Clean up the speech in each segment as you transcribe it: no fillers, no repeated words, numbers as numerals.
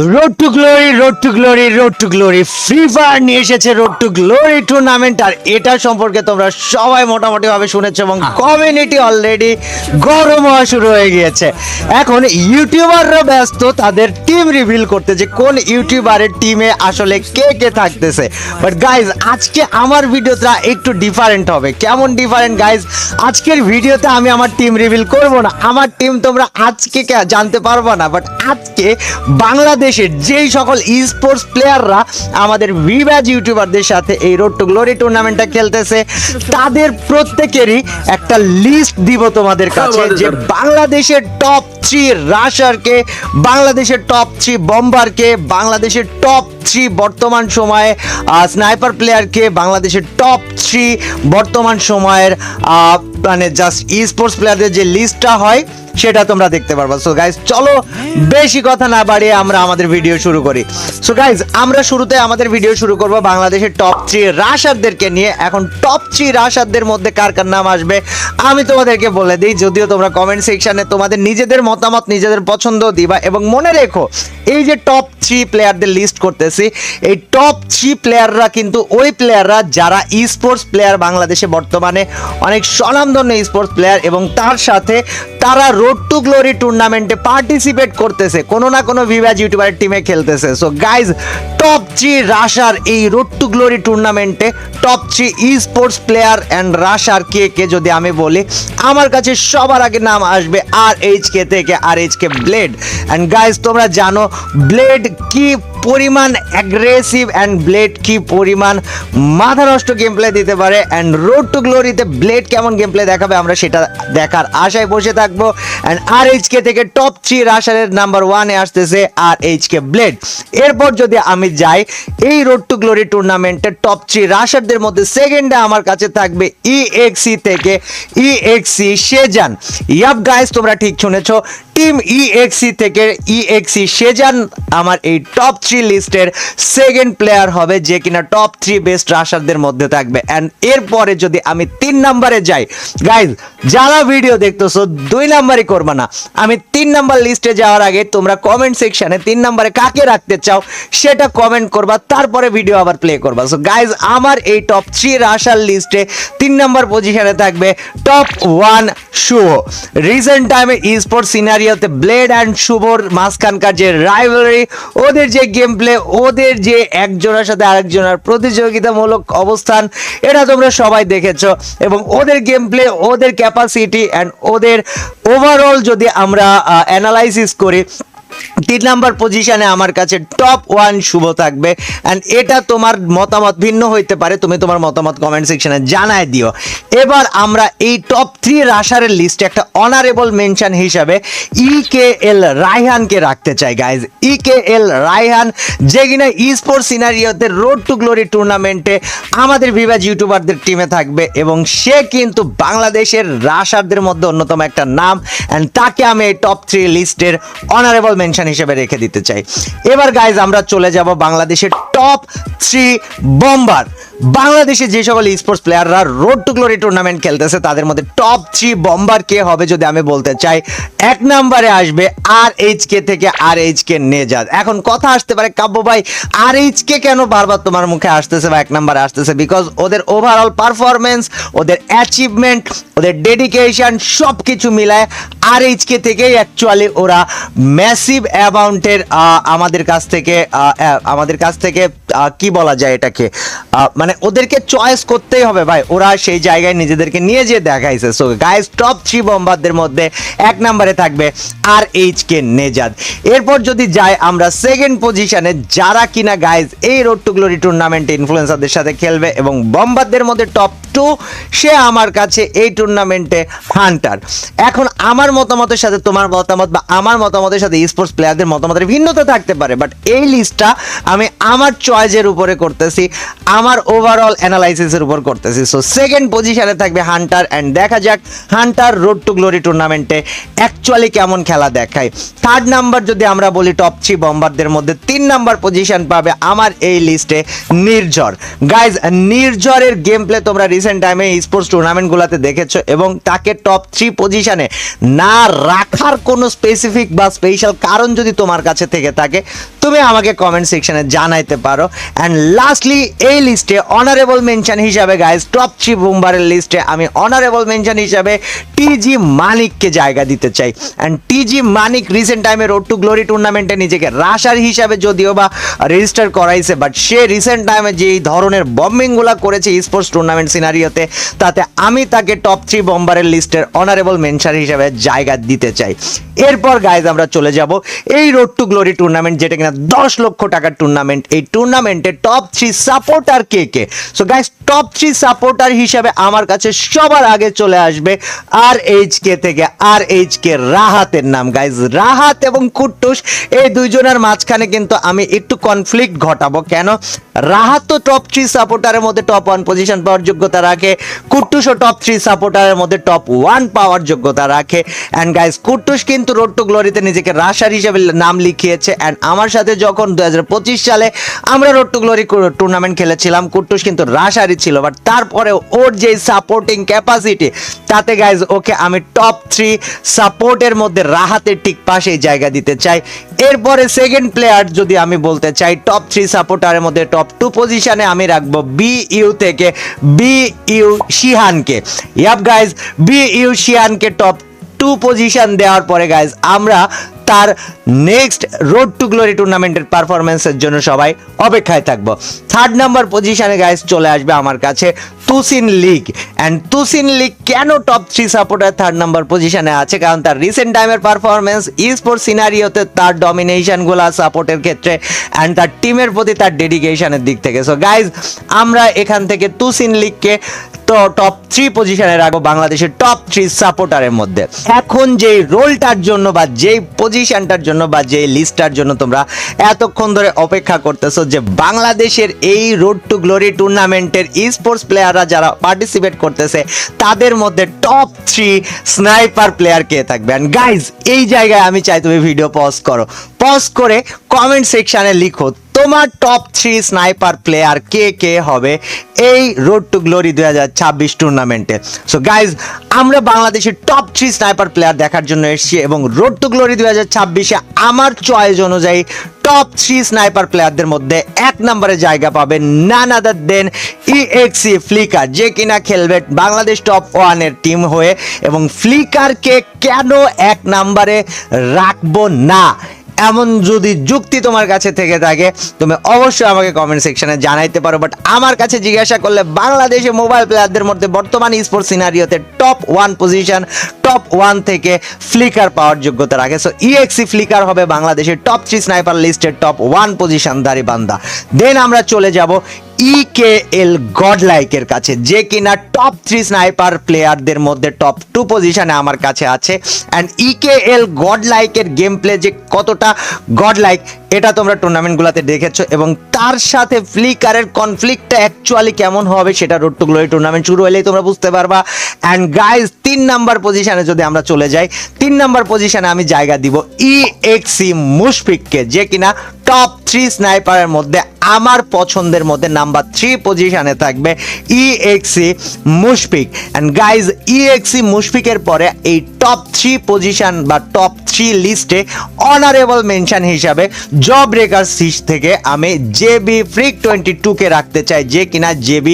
Road to glory, road to glory, road to glory, free fire নিয়ে এসেছে road to glory tournament. আর এটা সম্পর্কে তোমরা সবাই মোটামুটি ভাবে শুনেছো এবং কমিউনিটি অলরেডি গরম হওয়া শুরু হয়ে গিয়েছে। এখন ইউটিউবাররা ব্যস্ত তাদের টিম রিভিল করতে, যে কোন ইউটিউবারের টিমে আসলে কে কে থাকতেছে। বাট গাইজ, আজকে আমার ভিডিওটা একটু ডিফারেন্ট হবে। কেমন ডিফারেন্ট গাইজ? আজকের ভিডিওতে আমি আমার টিম রিভিল করব না, আমার টিম তোমরা আজকে জানতে পারবো না। বাট আজকে বাংলাদেশের যেই সকল ই স্পোর্টস প্লেয়াররা আমাদের ভিভ্যাজ ইউটিউবারদের সাথে এই রোড টু গ্লোরি টুর্নামেন্টটা খেলতেছে, তাদের প্রত্যেকেরই একটা লিস্ট দিব তোমাদের কাছে, যে বাংলাদেশের টপ 3 রাশারকে, বাংলাদেশের টপ 3 বম্বারকে, বাংলাদেশের টপ 3 বর্তমান সময়ে স্নাইপার প্লেয়ারকে, বাংলাদেশের টপ 3 বর্তমান সময়ের মানে জাস্ট ই স্পোর্টস প্লেয়ারদের যে লিস্টটা হয় সেটা তোমরা দেখতে পারবা। সো গাইজ, চলো বেশি কথা না বাড়িয়ে আমরা আমাদের ভিডিও শুরু করি। সো গাইজ, আমরা শুরুতে আমাদের ভিডিও শুরু করব বাংলাদেশের টপ 3 রাশারদেরকে নিয়ে। এখন টপ 3 রাশারদের মধ্যে কার কার নাম আসবে আমি তোমাদেরকে বলে দিই, যদিও তোমরা কমেন্ট সেকশনে তোমাদের নিজেদের মতামত, নিজেদের পছন্দ দিবা। এবং মনে রেখো, এই যে টপ 3 প্লেয়ারদের লিস্ট করতেছি, এই টপ 3 প্লেয়াররা কিন্তু ওই প্লেয়াররা যারা ই স্পোর্টস প্লেয়ার বাংলাদেশে বর্তমানে অনেক স্বনামধন্য ই স্পোর্টস প্লেয়ার, এবং তার সাথে তারা রোড টু গ্লোরি টুর্নামেন্টে পার্টিসিপেট করতেছে, কোনো না কোনো ভিভ্যাজ ইউটিউবারের টিমে খেলতেছে। সো গাইজ, টপ 3 রাশার এই রোড টু গ্লোরি টুর্নামেন্টে top 3 esports player and রাশার কে কে যদি আমি বলি, আমার কাছে সবার আগে নাম আসবে RHK থেকে RHK ব্লেড। অ্যান্ড গাইজ, তোমরা জানো ব্লেড কি পরিমাণ অ্যাগ্রেসিভ অ্যান্ড ব্লেড কি পরিমাণ মাথা নষ্ট গেম প্লে দিতে পারে। অ্যান্ড রোড টু গ্লোরিতে ব্লেড কেমন গেম প্লে দেখাবে আমরা সেটা দেখার আশায় বসে থাকবো। অ্যান্ড RHK থেকে টপ 3 রাশারের নাম্বার 1-এ আসতেছে RHK ব্লেড। এরপর যদি আমি যাই এই রোড টু গ্লোরি টুর্নামেন্টের টপ 3 রাশারদের মধ্যে সেকেন্ডে আমার কাছে থাকবে EXE থেকে EXE সেজান। ইয়াপ গাইস, তোমরা ঠিক শুনেছো, টিম EXE থেকে EXE সেজান আমার এই টপ 3 লিস্টের সেকেন্ড প্লেয়ার হবে, যে কিনা টপ 3 বেস্ট রাশারদের মধ্যে থাকবে। অ্যান্ড এরপরে যদি আমি 3 নম্বরে যাই, গাইজ যারা ভিডিও দেখতেছো 2 নাম্বারই করবা না, আমি 3 নাম্বার লিস্টে যাওয়ার আগে তোমরা কমেন্ট সেকশনে 3 নম্বরে কাকে রাখতে চাও সেটা কমেন্ট করবা, তারপরে ভিডিও আবার প্লে করবা। সো গাইজ, আমার এই টপ 3 রাশার লিস্টে 3 নম্বর পজিশনে থাকবে টপ 1 শুভ। রিসেন্ট টাইমে ই স্পোর্টস সিনারিওতে ব্লেড অ্যান্ড শুভর মাঝখানকার যে রাইভালরি, ওদের যে গেম প্লে, ওদের যে একজনের সাথে আরেকজনের প্রতিযোগিতামূলক অবস্থান, এটা তোমরা সবাই দেখেছো। এবং ওদের গেম প্লে, ওদের ক্যাপাসিটি অ্যান্ড ওদের ওভারঅল যদি আমরা অ্যানালাইসিস করি, 3 নাম্বার পজিশনে আমার কাছে টপ 1 শুভ থাকবে। অ্যান্ড এটা তোমার মতামত ভিন্ন হইতে পারে, তুমি তোমার মতামত কমেন্ট সেকশনে জানায় দিও। এবার আমরা এই টপ 3 রাশারের লিস্টে একটা অনারেবল মেনশন হিসাবে EKL রায়হানকে রাখতে চাই। গাইজ, EKL রায়হান, যে কিনা ই স্পোর্টস সিনারিওতে রোড টু গ্লোরি টুর্নামেন্টে আমাদের ভিভ্যাজ ইউটিউবারদের টিমে থাকবে, এবং সে কিন্তু বাংলাদেশের রাশারদের মধ্যে অন্যতম একটা নাম। অ্যান্ড তাকে আমি এই টপ 3 লিস্টের অনারেবল মেনশন হিসেবে রেখে দিতে চাই। এবার গাইজ, আমরা চলে যাব বাংলাদেশের টপ 3 বম্বার। বাংলাদেশে যে সকল ই স্পোর্টস প্লেয়াররা রোড টু গ্লোরি টুর্নামেন্ট খেলতেছে, তাদের মধ্যে টপ 3 বম্বার কে হবে যদি আমি বলতে চাই, 1 নম্বরে আসবে RHK থেকে RHK নেজাদ। এখন কথা আসতে পারে, কাব্য ভাই RHK কেন বারবার তোমার মুখে আসতেছে বা 1 নম্বরে আসতেছে? বিকজ ওদের ওভারঅল পারফরমেন্স, ওদের অ্যাচিভমেন্ট, ওদের ডেডিকেশন সব কিছু মিলায় RHK থেকেই অ্যাকচুয়ালি ওরা ম্যাসিভ অ্যামাউন্টের আমাদের কাছ থেকে কি বলা যায় এটাকে, মানে ওদেরকে চয়েস করতেই হবে ভাই, ওরা সেই জায়গায় নিজেদেরকে নিয়ে যেয়ে দেখাইছে। সো গাইস, টপ 3 বম্বারদের মধ্যে 1 নম্বরে থাকবে RHK নেজাদ। এরপর যদি যাই আমরা সেকেন্ড পজিশনে, যারা কিনা গাইজ এই রোড টু গ্লোরি টুর্নামেন্টে ইনফ্লুয়েন্সারদের সাথে খেলবে এবং বম্বারদের মধ্যে টপ 2, সে আমার কাছে এই টুর্নামেন্টে হান্টার। এখন আমার মতামতের সাথে তোমার মতামত বা আমার মতামতের সাথে ই স্পোর্টস প্লেয়ারদের মতামতের ভিন্নতা থাকতে পারে, বাট এই লিস্টটা আমি আমার চয়েসের উপরে করতেছি, আমার ওভারঅল অ্যানালাইসিসের উপর করতেছি। সো সেকেন্ড পজিশনে থাকবে হান্টার, অ্যান্ড দেখা যাক হান্টার রোড টু গ্লোরি টুর্নামেন্টে অ্যাকচুয়ালি কেমন খেলা দেখায়। থার্ড নাম্বার যদি আমরা বলি টপ 3 বম্বারদের মধ্যে 3 নাম্বার পজিশন পাবে আমার এই লিস্টে নির্ঝর। গাইজ, নির্ঝরের গেম প্লে তোমরা রিসেন্ট টাইমে স্পোর্টস টুর্নামেন্টগুলোতে দেখেছো, এবং তাকে টপ 3 পজিশনে না রাখার কোনো স্পেসিফিক বা স্পেশাল কারণ যদি তোমার কাছে থেকে থাকে, তুমি আমাকে কমেন্ট সেকশনে জানাইতে পারো। অ্যান্ড লাস্টলি এই লিস্টে অনারেবল মেনশন হিসাবে গাইজ, টপ 3 বুমবারের লিস্টে আমি অনারেবল মেনশন হিসাবে টিজি মানিককে জায়গা দিতে চাই। অ্যান্ড টিজি মানিক রিসেন্ট টাইমে রোড টু গ্লোরি টুর্নামেন্টে নিজেকে রাশার হিসাবে যদিও বা রেজিস্টার করাইছে, বাট সে রিসেন্ট টাইমে যে ধরনের বম্বিংগুলো করেছে স্পোর্টস টুর্নামেন্ট সিনারিওতে, তাতে আমি তাকে টপ 3 বম্বারের লিস্টের অনারেবল মেনশন হিসাবে জায়গা দিতে চাই। এরপর গাইজ আমরা চলে যাব এই রোড টু গ্লোরি টুর্নামেন্ট, যেটা কিনা 10 লক্ষ টাকার টুর্নামেন্ট। এই টুর্নামেন্টে টপ 3 সাপোর্টার কে কে? সো গাইজ, টপ 3 সাপোর্টার হিসাবে আমার কাছে সবার আগে চলে আসবে RHK থেকে RHK রাহাতের নাম। গাইজ, রাহাত এবং কুট্টুস এই দুইজনের মাঝখানে কিন্তু আমি একটু কনফ্লিক্ট ঘটাবো। কেন? রাহাত তো টপ 3 সাপোর্টারের মধ্যে টপ 1 পজিশন পাওয়ার যোগ্যতা রাখে, কুট্টুসও টপ 3 সাপোর্টারের মধ্যে টপ 1 পাওয়ার যোগ্যতা রাখে। অ্যান্ড গাইজ, কুট্টুস কিন্তু রোড টু গ্লোরিতে নিজেকে রাশার হিসেবে নাম লিখিয়েছে। অ্যান্ড আমার সাথে যখন 2025 সালে আমরা রোড টু গ্লোরি টুর্নামেন্ট খেলেছিলাম, কুট্টুস কিন্তু রাশারই ছিল, বাট তারপরে ওর যে সাপোর্টিং ক্যাপাসিটি, তাতে গাইজ ওকে আমি টপ 3 সাপোর্টের মধ্যে রাহাতের ঠিক পাশেই জায়গা দিতে চাই। এরপরে সেকেন্ড প্লেয়ার যদি আমি বলতে চাই, টপ 3 সাপোর্টারের মধ্যে টপ 2 পজিশনে আমি রাখবো BU থেকে BU শিহানকে। ইয়াপ গাইজ, BU শিহানকে টপ 2 পজিশন দেওয়ার পরে গাইজ আমরা তার নেক্সট রোড টু গ্লোরি টুর্নামেন্টের পারফরমেন্সের জন্য সবাই অপেক্ষায় থাকবো। থার্ড নাম্বার পজিশনে গাইজ চলে আসবে আমার কাছে Tusin league. And Tusin league কেন টপ 3 সাপোর্টার থার্ড নাম্বার পজিশনে আছে? কারণ তার রিসেন্ট টাইমের পারফরমেন্স, স্পোর্টস সিনারিওতে তার ডমিনেশনগুলো সাপোর্টের ক্ষেত্রে, অ্যান্ড তার টিমের প্রতি তার ডেডিকেশনের দিক থেকে। সো গাইজ, আমরা এখান থেকে তুসিন লিগকে তো টপ 3 পজিশনে রাখবো বাংলাদেশের টপ 3 সাপোর্টারের মধ্যে। এখন যেই রোলটার জন্য বা যেই পজিশনটার জন্য বা যেই লিস্টটার জন্য তোমরা এতক্ষণ ধরে অপেক্ষা করতেছো, যে বাংলাদেশের এই রোড টু গ্লোরি টুর্নামেন্টের স্পোর্টস প্লেয়াররা যারা পার্টিসিপেট করতেছে, তাদের মধ্যে টপ 3 স্নাইপার প্লেয়ার কে থাকবে? অ্যান্ড গাইজ, এই জায়গায় আমি চাই তুমি ভিডিও পজ করো, পজ করে কমেন্ট সেকশনে লিখো তোমার টপ 3 স্নাইপার প্লেয়ার কে কে হবে এই রোড টু গ্লোরি 2026 টুর্নামেন্টে। সো গাইজ, আমরা বাংলাদেশের টপ 3 স্নাইপার প্লেয়ার দেখার জন্য এসেছি, এবং রোড টু গ্লোরি 2026-এ আমার চয়েস অনুযায়ী টপ 3 স্নাইপার প্লেয়ারদের মধ্যে 1 নম্বরে জায়গা পাবে নান আদার দেন EXE ফ্লিকার, যে কিনা খেলবে বাংলাদেশ টপ 1 এর টিম হয়ে। এবং ফ্লিকারকে কেন 1 নম্বরে রাখবো না, এমন যদি যুক্তি তোমার কাছে থেকে থাকে, তুমি অবশ্যই আমাকে কমেন্ট সেকশনে জানাইতে পারো। বাট আমার কাছে জিজ্ঞাসা করলে বাংলাদেশে মোবাইল প্লেয়ারদের মধ্যে বর্তমান স্পোর্টস সিনারিওতে টপ 1 পজিশন, টপ 1 থেকে ফ্লিকার পাওয়ার যোগ্যতা রাখে। সো EXE ফ্লিকার হবে বাংলাদেশের টপ 3 স্নাইপার লিস্টের টপ 1 পজিশনধারী বান্দা। দেন আমরা চলে যাব EKL গডলাইকের কাছে, যে কিনা টপ 3 স্নাইপার প্লেয়ারদের মধ্যে টপ 2 পজিশনে আমার কাছে আছে। অ্যান্ড EKL গডলাইকের গেম প্লে যে কতটা গডলাইক, এটা তোমরা টুর্নামেন্টগুলোতে দেখেছো, এবং তার সাথে ফ্লিকারের কনফ্লিক্টটা অ্যাকচুয়ালি কেমন হবে সেটা রোড টু গ্লোরি টুর্নামেন্ট শুরু হলেই তোমরা বুঝতে পারবা। অ্যান্ড গাইজ, 3 নাম্বার পজিশনে যদি আমরা চলে যাই, 3 নাম্বার পজিশনে আমি জায়গা দিব EXE মুশফিককে, যে কিনা টপ 3 স্নাইপারের মধ্যে আমার পছন্দের মধ্যে নাম্বার 3 পজিশনে থাকবে EXE Mushfiq. And guys, EXE মুশফিকের পরে এই টপ 3 পজিশন বা টপ 3 লিস্টে অনারেবল মেনশন হিসাবে জব ব্রেকার্স থেকে আমি JB ফ্রিক 22 কে রাখতে চাই, যে কিনা JB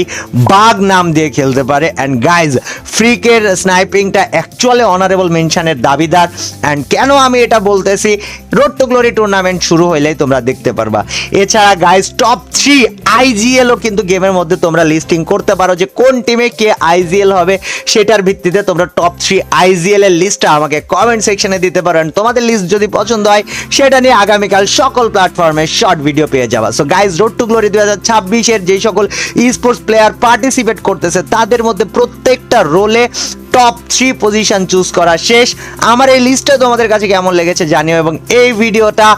বাগ নাম দিয়ে খেলতে পারে। অ্যান্ড গাইজ, ফ্রিকের স্নাইপিংটা অ্যাকচুয়ালি অনারেবল মেনশনের দাবিদার। অ্যান্ড কেন আমি এটা বলতেছি, রোড টু গ্লোরি টুর্নামেন্ট শুরু হইলেই তোমরা দেখতে পারবা। এছাড়া গাইজ, টপ 3 IGLও কিন্তু গেমের মধ্যে তোমরা লিস্টিং করতে পারো, যে কোন টিমে কে IGL হবে সেটার ভিত্তিতে তোমরা টপ 3 IGL এর লিস্টটা আমাকে কমেন্ট সেকশনে দিতে পারো। তোমাদের লিস্ট যদি পছন্দ হয়, সেটা নিয়ে আগামীকাল সকল প্ল্যাটফর্মে শর্ট ভিডিও পেয়ে যাবা। So guys, road to glory 2026 এর যে সকল স্পোর্টস প্লেয়ার পার্টিসিপেট করতেছে, তাদের মধ্যে প্রত্যেকটা রোলে টপ 3 পজিশন চুজ করা শেষ। আমার এই লিস্টটা তোমাদের কাছে কেমন লেগেছে জানিও, এবং এই ভিডিওটা